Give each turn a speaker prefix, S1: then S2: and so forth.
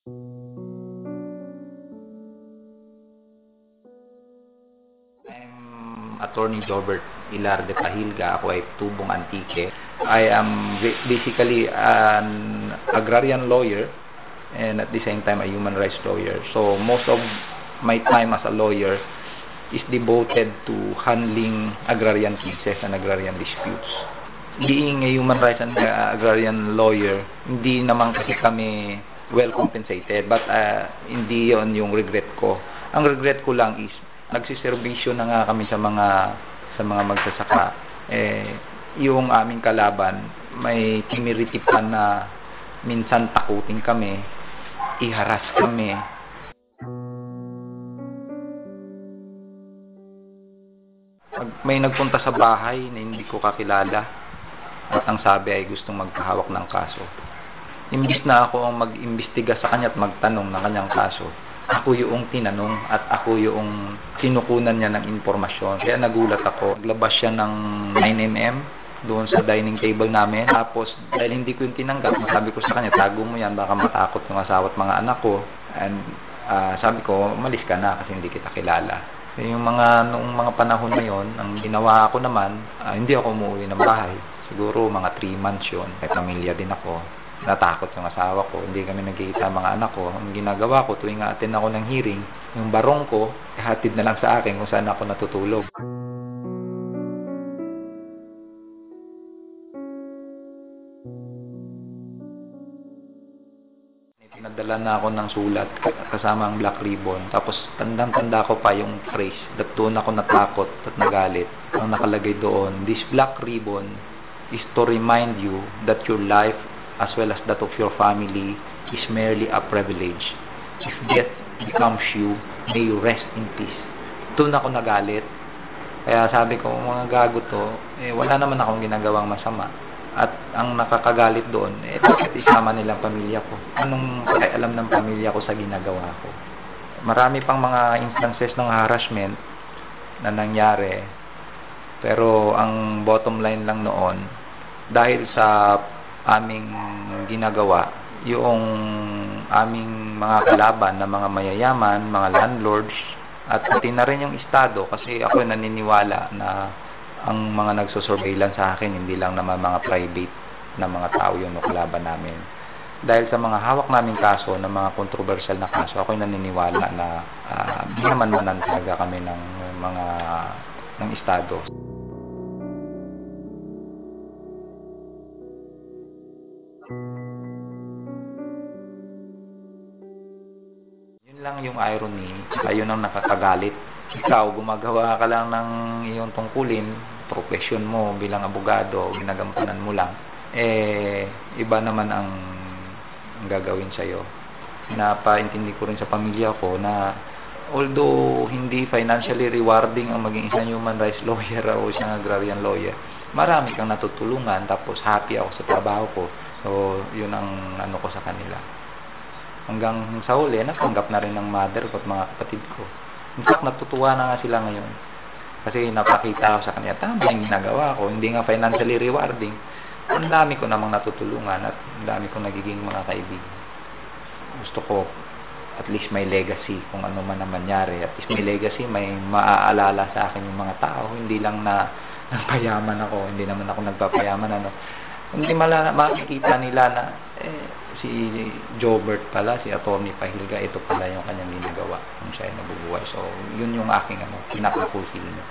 S1: I'm Attorney Jobert Ilar de Pahilga. Ako ay tubong Antique. I am basically an agrarian lawyer and at the same time a human rights lawyer. So most of my time as a lawyer is devoted to handling agrarian cases and agrarian disputes. Being a human rights and agrarian lawyer, hindi naman kasi kami well compensated, but hindi yon yung regret ko. Ang regret ko lang is nagsiservisyo na nga kami sa mga magsasaka. Yung aming kalaban may temerity pa na minsan takutin kami, iharas kami. May nagpunta sa bahay na hindi ko kakilala at ang sabi ay gustong magpahawak ng kaso. Imbis na ako ang mag-imbestiga sa kanya at magtanong ng kanyang kaso, ako yung tinanong at ako yung kinukunan niya ng impormasyon. Kaya nagulat ako. Naglabas siya ng 9mm doon sa dining table namin. Tapos dahil hindi ko yung tinanggap, sabi ko sa kanya, tago mo yan, baka matakot yung asawa at mga anak ko. And sabi ko, umalis ka na kasi hindi kita kilala. Yung noong mga panahon na yon, ang ginawa ko naman, hindi ako umuwi ng bahay. Siguro mga 3 months yun. May pamilya din ako. Natakot yung asawa ko. Hindi kami nagkikita mga anak ko. Ang ginagawa ko, tuwing attend ako ng hearing, yung barong ko, hatid na lang sa akin kung saan ako natutulog. Pinadala na ako ng sulat kasama ang black ribbon. Tapos tandang-tanda ko pa yung phrase that doon ako natakot at nagalit. Ang nakalagay doon, this black ribbon is to remind you that your life as well as that of your family is merely a privilege. If death becomes you, may you rest in peace. Doon ako nagalit. Kaya sabi ko, mga gago to, wala naman akong ginagawang masama. At ang nakakagalit doon, bakit isama nilang pamilya ko? Anong pakialam ng pamilya ko sa ginagawa ko? Marami pang mga instances ng harassment na nangyari. Pero ang bottom line lang noon, dahil sa aming ginagawa, yung aming mga kalaban na mga mayayaman, mga landlords, at pati na rin yung estado, kasi ako naniniwala na ang mga nagsusurveillance sa akin, hindi lang naman mga private na mga tao yung kalaban namin. Dahil sa mga hawak naming kaso, ng mga controversial na kaso, ako naniniwala na binamanmanan talaga kami ng estado. Lang yung irony, ayun ang nakakagalit. Ikaw, gumagawa ka lang ng iyong tungkulin, profession mo bilang abogado, ginagampanan mo lang. Iba naman ang gagawin sa'yo. Napaintindi ko rin sa pamilya ko na although hindi financially rewarding ang maging isang human rights lawyer o isang agrarian lawyer, marami kang natutulungan, tapos happy ako sa trabaho ko. So, yun ang ko sa kanila. Hanggang sa huli, natanggap na rin ng mother ko at mga kapatid ko. In fact, natutuwa na nga sila ngayon. Kasi napakita ko sa kanila, tama yung ginagawa ko. Hindi nga financially rewarding. Ang dami ko namang natutulungan at ang dami ko nagiging mga kaibigan. Gusto ko at least may legacy kung ano man ang mangyari. At least may legacy, may maaalala sa akin yung mga tao. Hindi lang na nagpayaman ako. Hindi naman ako nagpapayaman. Hindi makikita nila na si Jobert pala, si Attorney Pahilga, ito pala yung kanyang ginagawa kung siya ay nabubuhay. So, yun yung aking pinaka-fulfill niya.